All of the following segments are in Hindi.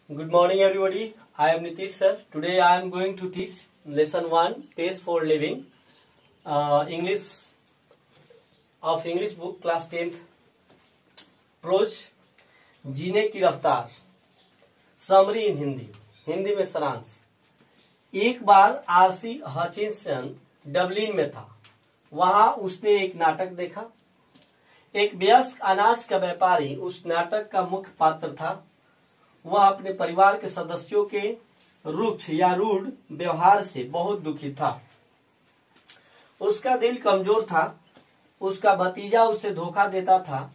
Good morning, everybody. I am Nitish sir. Today I am going to teach lesson 1, test for living, English of English book, class 10th, prose, जीने की रफ्तार, समरी इन हिंदी, हिंदी में सारांश। एक बार आरसी हचिनसन डबलिन में था। वहां उसने एक नाटक देखा। एक वयस्क अनाज का व्यापारी उस नाटक का मुख्य पात्र था। वह अपने परिवार के सदस्यों के रुक्ष या रूढ़ व्यवहार से बहुत दुखी था। उसका दिल कमजोर था। उसका भतीजा उसे धोखा देता था।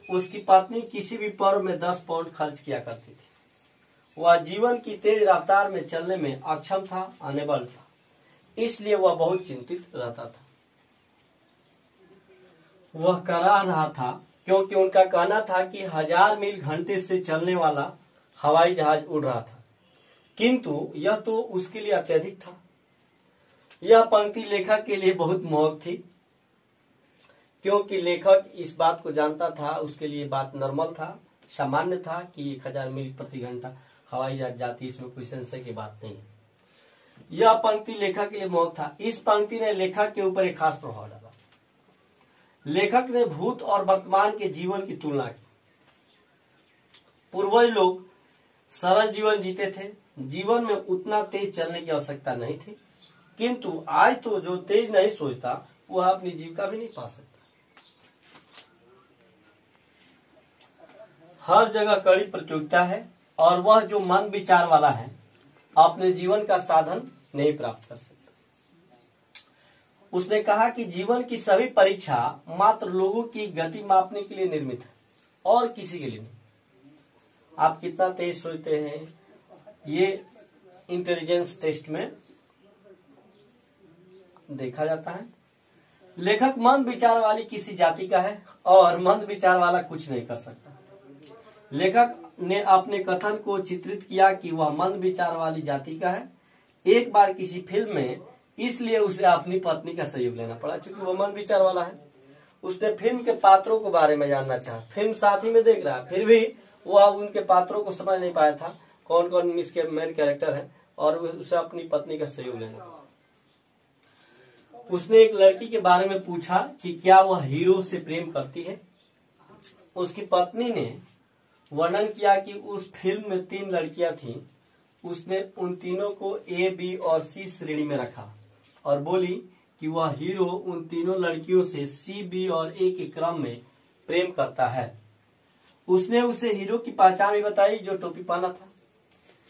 उसकी पत्नी किसी भी पर्व में 10 पाउंड खर्च किया करती थी। वह जीवन की तेज रफ्तार में चलने में अक्षम था, अनेबल था। इसलिए वह बहुत चिंतित रहता था। वह करा रहा था क्योंकि उनका कहना था कि 1000 मील घंटे से चलने वाला हवाई जहाज उड़ रहा था, किंतु यह तो उसके लिए अत्यधिक था। यह पंक्ति लेखक के लिए बहुत मोहक थी, क्योंकि लेखक इस बात को जानता था। उसके लिए बात नॉर्मल था, सामान्य था कि 1000 मील प्रति घंटा हवाई जहाज जाती, इसमें कोई संशय की बात नहीं है। यह पंक्ति लेखक के लिए मोहक था। इस पंक्ति ने लेखक के ऊपर एक खास प्रभाव डाला। लेखक ने भूत और वर्तमान के जीवन की तुलना की। पूर्वज लोग सरल जीवन जीते थे। जीवन में उतना तेज चलने की आवश्यकता नहीं थी, किंतु आज तो जो तेज नहीं सोचता वह अपनी जीविका भी नहीं पा सकता। हर जगह कड़ी प्रतियोगिता है और वह जो मन विचार वाला है अपने जीवन का साधन नहीं प्राप्त कर सकता। उसने कहा कि जीवन की सभी परीक्षा मात्र लोगों की गति मापने के लिए निर्मित है और किसी के लिए नहीं। आप कितना तेज सोचते हैं ये इंटेलिजेंस टेस्ट में देखा जाता है। लेखक मंद विचार वाली किसी जाति का है और मंद विचार वाला कुछ नहीं कर सकता। लेखक ने अपने कथन को चित्रित किया कि वह मंद विचार वाली जाति का है। एक बार किसी फिल्म में इसलिए उसे अपनी पत्नी का सहयोग लेना पड़ा, क्योंकि वह मंद विचार वाला है। उसने फिल्म के पात्रों के बारे में जानना चाहा। फिल्म साथ ही में देख रहा है, फिर भी वह उनके पात्रों को समझ नहीं पाया था, कौन कौन इसके मेन कैरेक्टर है, और उसे अपनी पत्नी का सहयोग लेना पड़ा। उसने एक लड़की के बारे में पूछा कि क्या वह हीरो से प्रेम करती है। उसकी पत्नी ने वर्णन किया कि उस फिल्म में 3 लड़कियां थीं। उसने उन तीनों को ए, बी और सी श्रेणी में रखा और बोली कि वह हीरो उन तीनों लड़कियों से सी, बी और ए के क्रम में प्रेम करता है। उसने उसे हीरो की पहचान भी बताई, जो टोपी पहना था,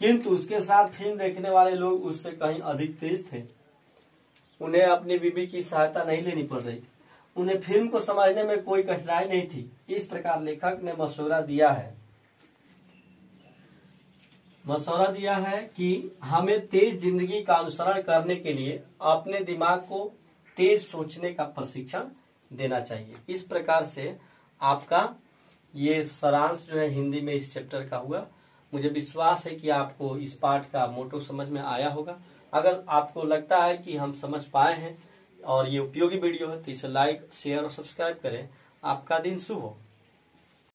किंतु उसके साथ फिल्म देखने वाले लोग उससे कहीं अधिक तेज थे। उन्हें अपनी बीबी की सहायता नहीं लेनी पड़ रही थी। उन्हें फिल्म को समझने में कोई कठिनाई नहीं थी। इस प्रकार लेखक ने मशवरा दिया है कि हमें तेज जिंदगी का अनुसरण करने के लिए अपने दिमाग को तेज सोचने का प्रशिक्षण देना चाहिए। इस प्रकार से आपका ये सारांश जो है हिंदी में इस चैप्टर का हुआ। मुझे विश्वास है कि आपको इस पाठ का मोटो समझ में आया होगा। अगर आपको लगता है कि हम समझ पाए हैं और ये उपयोगी वीडियो है तो इसे लाइक, शेयर और सब्सक्राइब करें। आपका दिन शुभ हो।